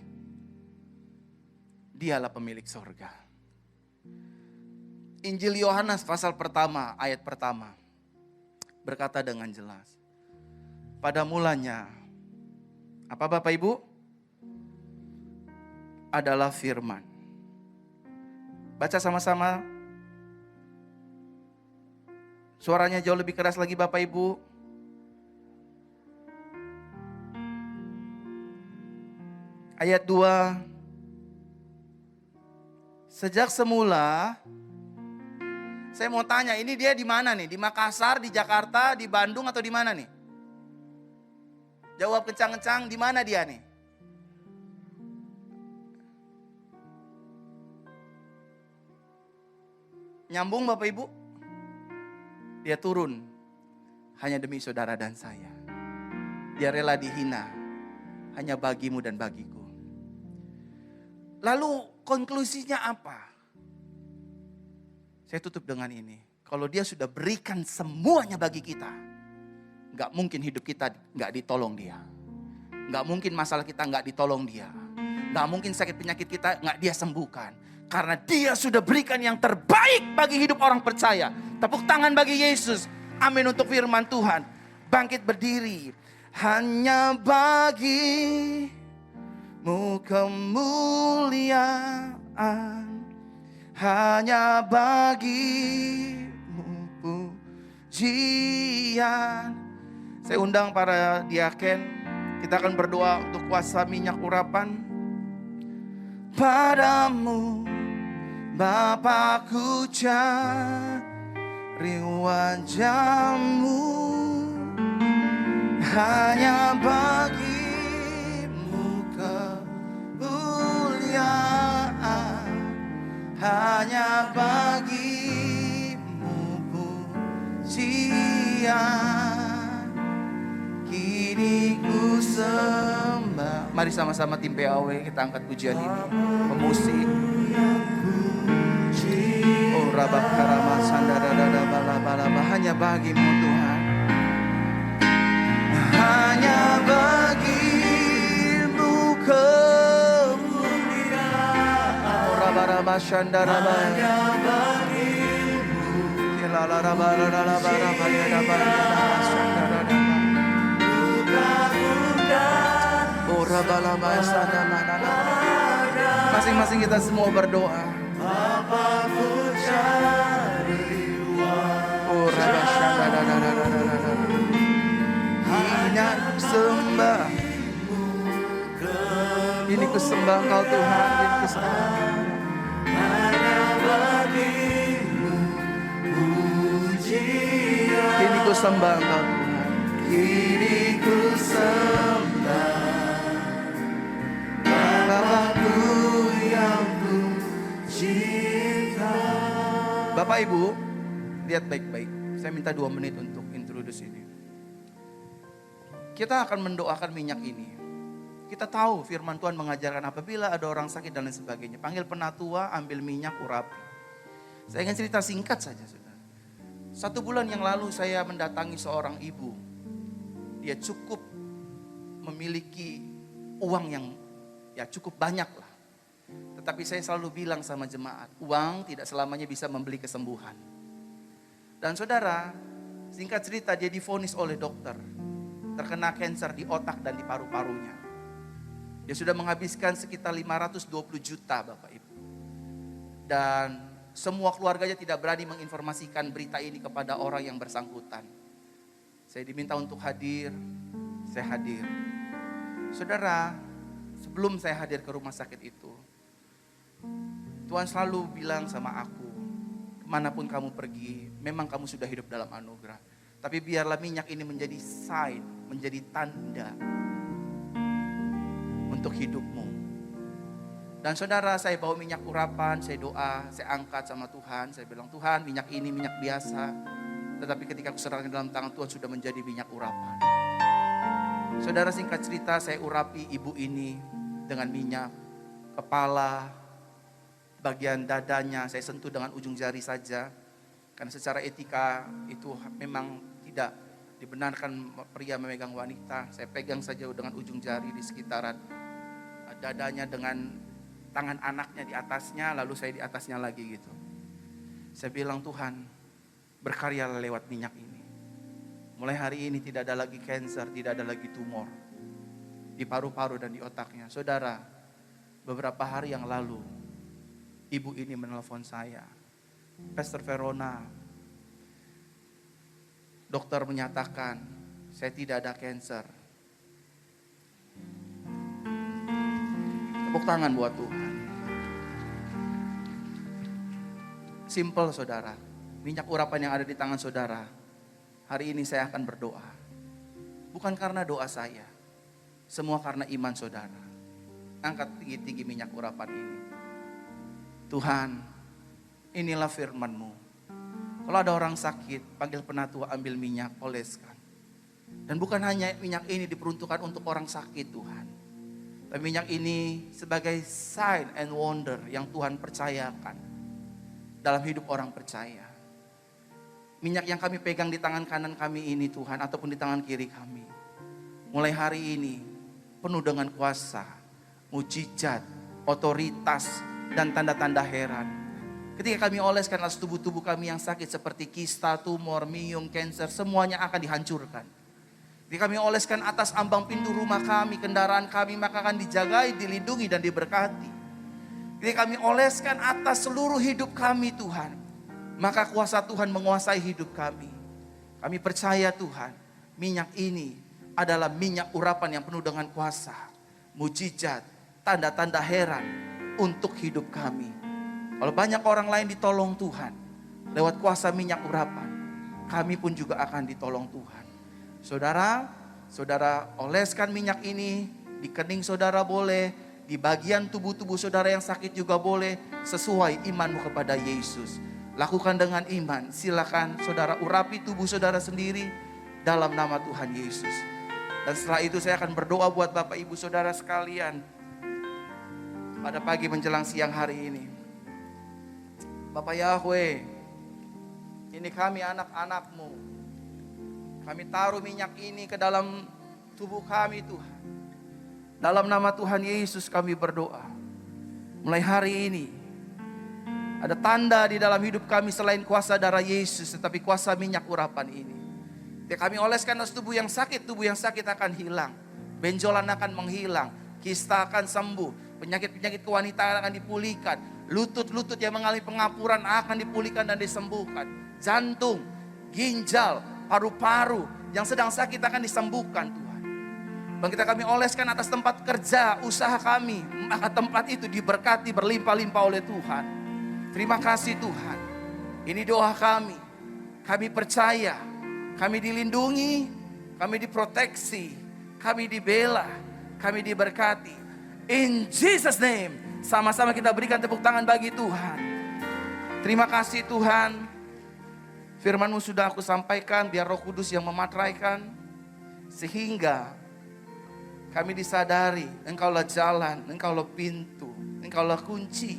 Dialah pemilik sorga. Injil Yohanes pasal pertama, ayat pertama, berkata dengan jelas, pada mulanya, apa Bapak Ibu? Adalah firman. Baca sama-sama. Suaranya jauh lebih keras lagi Bapak Ibu. Ayat 2. Sejak semula, saya mau tanya, ini dia di mana nih? Di Makassar, di Jakarta, di Bandung atau di mana nih? Jawab kencang-kencang, di mana dia nih? Nyambung Bapak Ibu? Dia turun hanya demi saudara dan saya. Dia rela dihina hanya bagimu dan bagiku. Lalu konklusinya apa? Saya tutup dengan ini. Kalau Dia sudah berikan semuanya bagi kita, gak mungkin hidup kita gak ditolong Dia. Gak mungkin masalah kita gak ditolong Dia. Gak mungkin sakit penyakit kita gak Dia sembuhkan. Karena Dia sudah berikan yang terbaik bagi hidup orang percaya. Tepuk tangan bagi Yesus. Amin untuk firman Tuhan. Bangkit berdiri. Hanya bagimu kemuliaan. Hanya bagimu pujian. Saya undang para diaken. Kita akan berdoa untuk kuasa minyak urapan. Padamu Bapakku cari wajahmu. Hanya bagimu kemuliaan. Hanya bagimu pujian. Kini ku sembah. Mari sama-sama tim PAW kita angkat pujian ini. Pemusik. Oh rabak karama sandara bala bala. Hanya bagimu Tuhan. Hanya bagimu kemuliaan. Oh rabak sandara bala. Hanya bagimu. Kilala rabak rabak rabak sandara. Masing-masing kita semua berdoa. Hanya sembah. Ini ku sembah Engkau Tuhan. Ini ku sembah. Ini ku sembah Engkau Tuhan. Kini ku sembah Bapakku yang ku cinta. Bapak Ibu, lihat baik-baik. Saya minta 2 menit untuk introduce ini. Kita akan mendoakan minyak ini. Kita tahu firman Tuhan mengajarkan apabila ada orang sakit dan lain sebagainya. Panggil penatua, ambil minyak, urapi. Saya ingin cerita singkat saja, saudara. 1 bulan yang lalu saya mendatangi seorang ibu. Dia cukup memiliki uang yang cukup banyak lah. Tetapi saya selalu bilang sama jemaat, uang tidak selamanya bisa membeli kesembuhan. Dan saudara, singkat cerita dia divonis oleh dokter. terkena kanker di otak dan di paru-parunya. Dia sudah menghabiskan sekitar 520 juta Bapak Ibu. Dan semua keluarganya tidak berani menginformasikan berita ini kepada orang yang bersangkutan. Saya diminta untuk hadir, saya hadir. Saudara, sebelum saya hadir ke rumah sakit itu, Tuhan selalu bilang sama aku, kemanapun kamu pergi, memang kamu sudah hidup dalam anugerah. Tapi biarlah minyak ini menjadi sign, menjadi tanda untuk hidupmu. Dan saudara, saya bawa minyak urapan, saya doa, saya angkat sama Tuhan. Saya bilang, Tuhan, minyak ini minyak biasa. Tetapi ketika aku serahkan dalam tangan Tuhan, sudah menjadi minyak urapan. Saudara, singkat cerita, saya urapi ibu ini dengan minyak. Kepala, bagian dadanya, saya sentuh dengan ujung jari saja. Karena secara etika itu memang tidak dibenarkan pria memegang wanita. Saya pegang saja dengan ujung jari di sekitaran dadanya dengan tangan anaknya di atasnya, lalu saya di atasnya lagi gitu. Saya bilang, Tuhan, berkaryalah lewat minyak ini. Mulai hari ini tidak ada lagi kanker, tidak ada lagi tumor di paru-paru dan di otaknya. Saudara, beberapa hari yang lalu, ibu ini menelpon saya. Pastor Verona, dokter menyatakan saya tidak ada kanker. Tepuk tangan buat Tuhan. Simple saudara, minyak urapan yang ada di tangan saudara. Hari ini saya akan berdoa. Bukan karena doa saya, semua karena iman saudara. Angkat tinggi-tinggi minyak urapan ini. Tuhan, inilah firman-Mu. Kalau ada orang sakit, panggil penatua, ambil minyak, oleskan. Dan bukan hanya minyak ini diperuntukkan untuk orang sakit Tuhan. Tapi minyak ini sebagai sign and wonder yang Tuhan percayakan dalam hidup orang percaya. Minyak yang kami pegang di tangan kanan kami ini Tuhan, ataupun di tangan kiri kami, mulai hari ini penuh dengan kuasa, mujizat, otoritas, dan tanda-tanda heran. Ketika kami oleskan atas tubuh-tubuh kami yang sakit seperti kista, tumor, miom, kanker, semuanya akan dihancurkan. Ketika kami oleskan atas ambang pintu rumah kami, kendaraan kami, maka akan dijagai, dilindungi, dan diberkati. Ketika kami oleskan atas seluruh hidup kami Tuhan, maka kuasa Tuhan menguasai hidup kami. Kami percaya Tuhan, minyak ini adalah minyak urapan yang penuh dengan kuasa, mujizat, tanda-tanda heran untuk hidup kami. Kalau banyak orang lain ditolong Tuhan lewat kuasa minyak urapan, kami pun juga akan ditolong Tuhan. Saudara, saudara oleskan minyak ini di kening saudara boleh, di bagian tubuh-tubuh saudara yang sakit juga boleh, sesuai imanmu kepada Yesus. Lakukan dengan iman. Silakan saudara urapi tubuh saudara sendiri dalam nama Tuhan Yesus. Dan setelah itu saya akan berdoa buat Bapak Ibu Saudara sekalian pada pagi menjelang siang hari ini. Bapak Yahweh, ini kami anak-anak-Mu. Kami taruh minyak ini ke dalam tubuh kami Tuhan. Dalam nama Tuhan Yesus kami berdoa. Mulai hari ini ada tanda di dalam hidup kami selain kuasa darah Yesus, tetapi kuasa minyak urapan ini. Ketika kami oleskan atas tubuh yang sakit akan hilang. Benjolan akan menghilang, kista akan sembuh, penyakit-penyakit kewanitaan akan dipulihkan. Lutut-lutut yang mengalami pengapuran akan dipulihkan dan disembuhkan. Jantung, ginjal, paru-paru yang sedang sakit akan disembuhkan Tuhan. Bang, kita kami oleskan atas tempat kerja, usaha kami, maka tempat itu diberkati berlimpah-limpah oleh Tuhan. Terima kasih Tuhan. Ini doa kami. Kami percaya, kami dilindungi, kami diproteksi, kami dibela, kami diberkati. In Jesus name, sama-sama kita berikan tepuk tangan bagi Tuhan. Terima kasih Tuhan. Firman-Mu sudah aku sampaikan, biar Roh Kudus yang memateraikan. Sehingga kami disadari, Engkaulah jalan, Engkaulah pintu, Engkaulah kunci.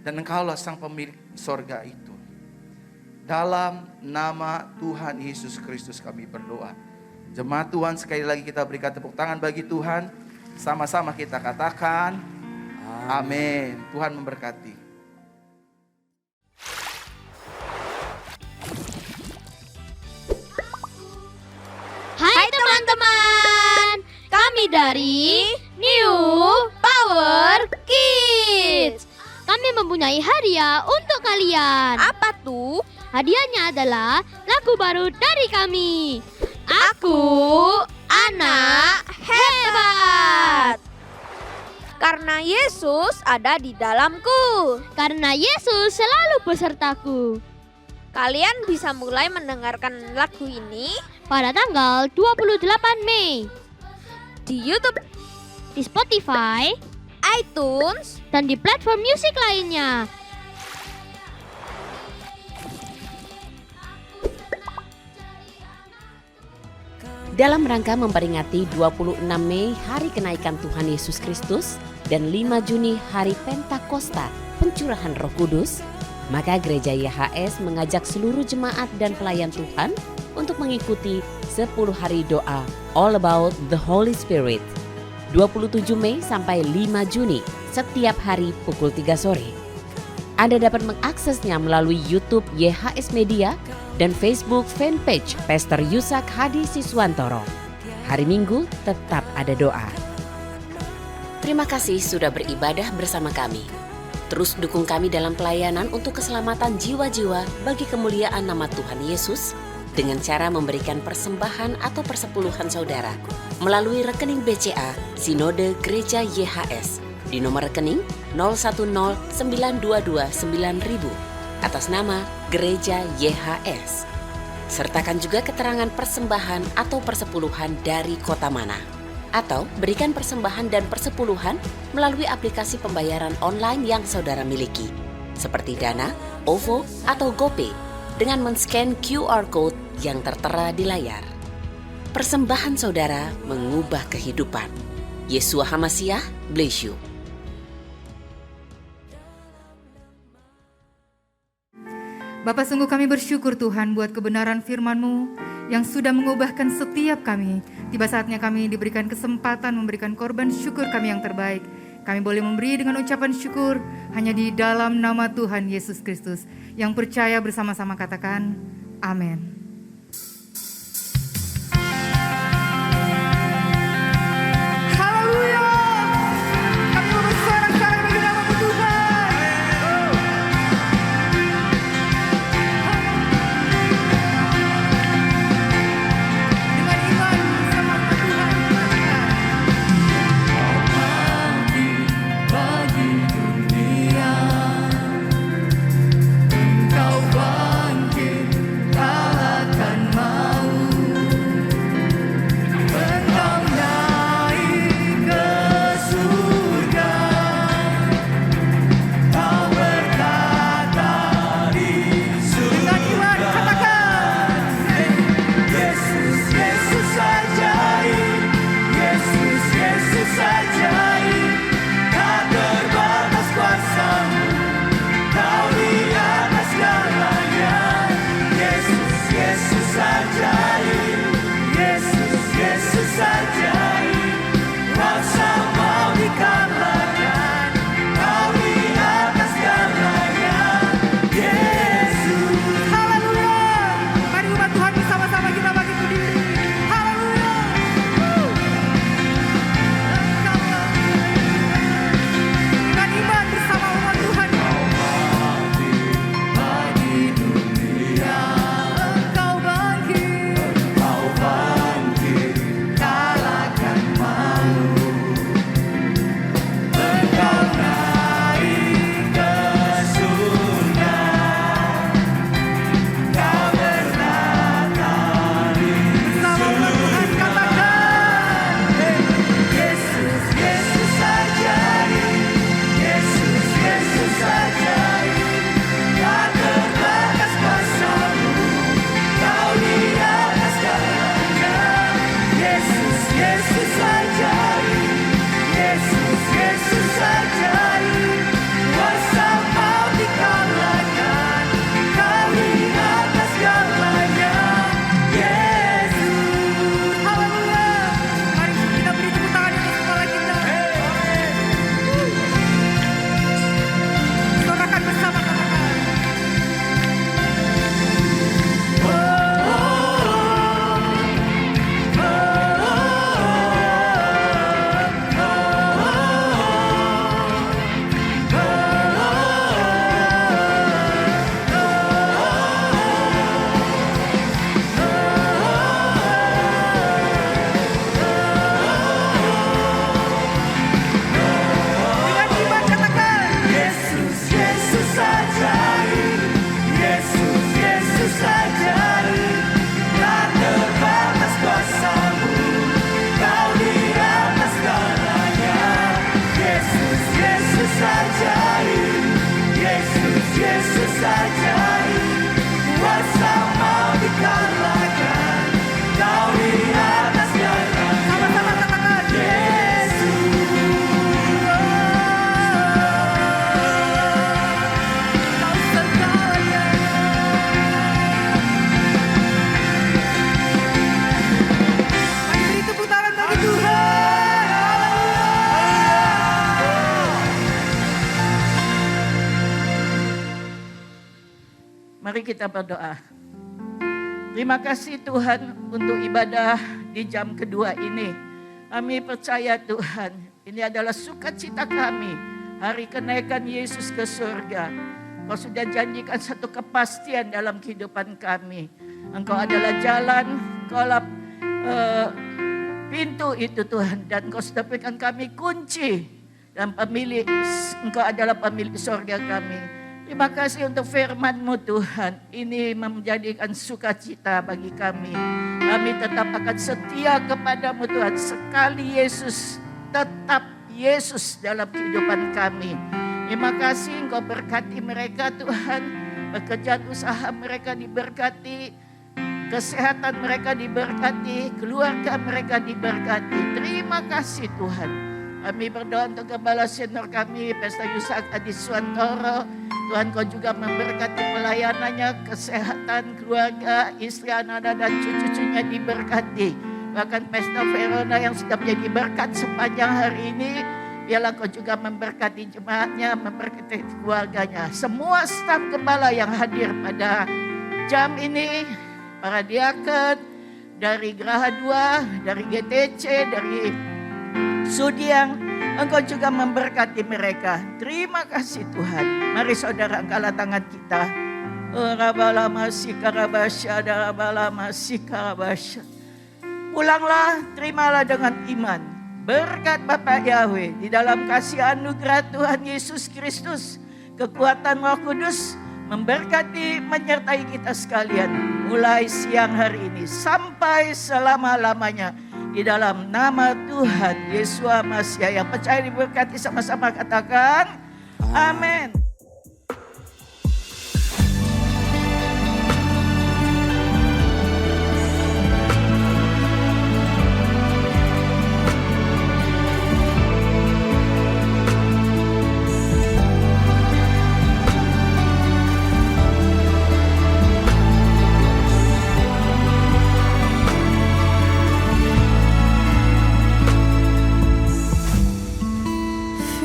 Dan Engkaulah sang pemilik sorga itu. Dalam nama Tuhan Yesus Kristus kami berdoa. Jemaat Tuhan, sekali lagi kita berikan tepuk tangan bagi Tuhan. Sama-sama kita katakan amin. Tuhan memberkati. Hai teman-teman. Kami dari New Power Kids. Kami mempunyai hadiah untuk kalian. Apa tuh? Hadiahnya adalah lagu baru dari kami. Aku anak hebat. Karena Yesus ada di dalamku. Karena Yesus selalu besertaku. Kalian bisa mulai mendengarkan lagu ini Pada tanggal 28 Mei di YouTube, di Spotify, iTunes, dan di platform musik lainnya. Dalam rangka memperingati 26 Mei Hari Kenaikan Tuhan Yesus Kristus dan 5 Juni Hari Pentakosta Pencurahan Roh Kudus, maka Gereja YHS mengajak seluruh jemaat dan pelayan Tuhan untuk mengikuti 10 hari doa All About the Holy Spirit 27 Mei sampai 5 Juni setiap hari pukul 3 sore. Anda dapat mengaksesnya melalui YouTube YHS Media dan Facebook fanpage Pastor Yusak Hadi Siswantoro. Hari Minggu tetap ada doa. Terima kasih sudah beribadah bersama kami. Terus dukung kami dalam pelayanan untuk keselamatan jiwa-jiwa bagi kemuliaan nama Tuhan Yesus dengan cara memberikan persembahan atau persepuluhan saudara melalui rekening BCA Sinode Gereja YHS di nomor rekening 0109229000 atas nama Gereja YHS. Sertakan juga keterangan persembahan atau persepuluhan dari kota mana. Atau berikan persembahan dan persepuluhan melalui aplikasi pembayaran online yang saudara miliki, seperti Dana, OVO, atau GoPay, dengan men-scan QR Code yang tertera di layar. Persembahan saudara mengubah kehidupan. Yeshua HaMashiach, bless you. Bapa, sungguh kami bersyukur Tuhan buat kebenaran firman-Mu yang sudah mengubahkan setiap kami. Tiba saatnya kami diberikan kesempatan memberikan korban syukur kami yang terbaik. Kami boleh memberi dengan ucapan syukur hanya di dalam nama Tuhan Yesus Kristus. Yang percaya bersama-sama katakan, amin. Kau bangkit, Mari kita berdoa. Terima kasih Tuhan untuk ibadah di jam kedua ini. Kami percaya Tuhan, ini adalah sukacita kami. Hari kenaikan Yesus ke surga. Kau sudah janjikan satu kepastian dalam kehidupan kami. Engkau adalah jalan, Engkau adalah pintu itu Tuhan. Dan Engkau sudah berikan kami kunci. Dan pemilik, Engkau adalah pemilik surga kami. Terima kasih untuk firman-Mu Tuhan. Ini menjadikan sukacita bagi kami. Kami tetap akan setia kepada-Mu Tuhan. Sekali Yesus, tetap Yesus dalam kehidupan kami. Terima kasih Engkau berkati mereka Tuhan. Pekerjaan usaha mereka diberkati. Kesehatan mereka diberkati. Keluarga mereka diberkati. Terima kasih Tuhan. Kami berdoa untuk Gembala Senior kami, Pesta Yusak Adi Suantoro. Tuhan Kau juga memberkati pelayanannya, kesehatan, keluarga, istri, anak-anak dan cucu-cucunya diberkati. Bahkan Pesta Verona yang sudah menjadi berkat sepanjang hari ini, biarlah Kau juga memberkati jemaatnya, memberkati keluarganya. Semua staf gembala yang hadir pada jam ini, para diaken, dari Geraha 2, dari GTC, dari Sudiang, Engkau juga memberkati mereka. Terima kasih Tuhan. Mari saudara angkatlah tangan kita. Pulanglah, terimalah dengan iman. Berkat Bapa Yahweh di dalam kasih anugerah Tuhan Yesus Kristus, kekuatan Roh Kudus memberkati, menyertai kita sekalian. Mulai siang hari ini sampai selama-lamanya. Di dalam nama Tuhan Yesua Masiah yang percaya diberkati, sama-sama katakan amin.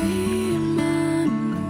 Firman-Mu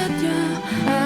saatnya